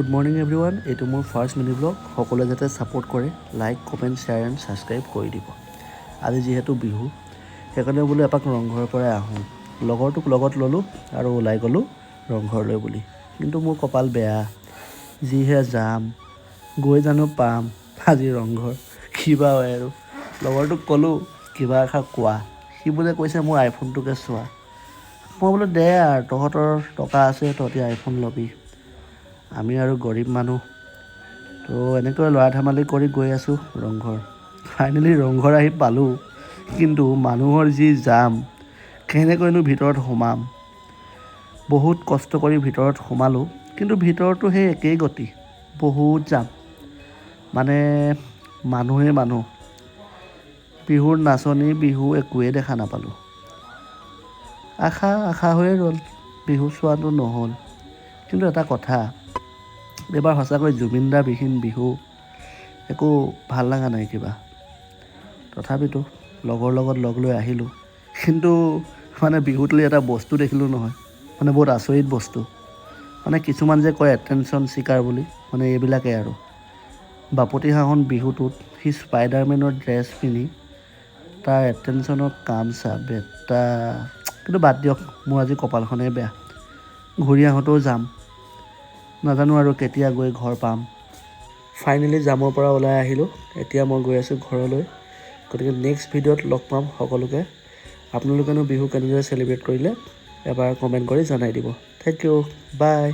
Good morning everyone. এইটো মোৰ first mini blog. সকলোৱে যাতে ছাপোৰ্ট কৰে, like comment share and subscribe কৰি দিব। আজি যিহেতু বিহু, সেইকাৰণে বোলো এপাক ৰংঘৰৰ পৰাই আহোঁ। লগৰটোক লগত ল'লোঁ আৰু ওলাই গ'লোঁ ৰংঘৰলৈ বুলি। কিন্তু মোৰ কপাল বেয়া, যিহে যাম, গৈ জানো পাম আজি ৰংঘৰ, কিবা হয় আৰু। লগৰটোক ক'লোঁ কিবা এষাৰ কোৱা, সি বোলে কৈছে মোৰ আইফোনটোকে চোৱা। মই বোলো দে আৰু, তহঁতৰ টকা আছে, তহঁতি আইফোন ল'বি, আমি আৰু গৰীব মানুহ। তো এনেকৈ ল'ৰা ধেমালি কৰি গৈ আছোঁ ৰংঘৰ। ফাইনেলি ৰংঘৰ আহি পালোঁ, কিন্তু মানুহৰ যি জাম, কেনেকৈনো ভিতৰত সোমাম। বহুত কষ্ট কৰি ভিতৰত সোমালোঁ, কিন্তু ভিতৰতো সেই একেই গতি, বহুত জাম। মানে মানুহেই মানুহ, বিহুৰ নাচনী বিহু একোৱেই দেখা নাপালোঁ। আশা হৈয়ে ৰ'ল, বিহু চোৱাটো নহ'ল। কিন্তু এটা কথা, এইবাৰ সঁচাকৈ জুবিনদাৰ বিহীন বিহু একো ভাল লগা নাই কিবা। তথাপিতো লগৰ লগত লগ লৈ আহিলোঁ। কিন্তু মানে বিহুতলৈ এটা বস্তু দেখিলোঁ নহয়, মানে বহুত আচৰিত বস্তু। মানে কিছুমান যে কয় এটেনশ্যন চিকাৰ বুলি, মানে এইবিলাকেই আৰু। বাপতিসাহোন বিহুটোত সি স্পাইডাৰমেনৰ ড্ৰেছ পিন্ধি তাৰ এটেনশ্যনৰ কাম চা বেটা। কিন্তু বাদ দিয়ক, মোৰ আজি কপালখনেই বেয়া, ঘূৰি আহোঁতেও যাম। নাজানো আৰু কেতিয়া গৈ ঘৰ পাম। ফাইনেলি জামৰ পৰা ওলাই আহিলোঁ, এতিয়া মই গৈ আছোঁ ঘৰলৈ। গতিকে নেক্সট ভিডিঅ'ত লগ পাম সকলোকে। আপোনালোকেনো বিহু কেনেদৰে চেলিব্ৰেট কৰিলে এবাৰ কমেণ্ট কৰি জনাই দিব। থেংক ইউ, বাই।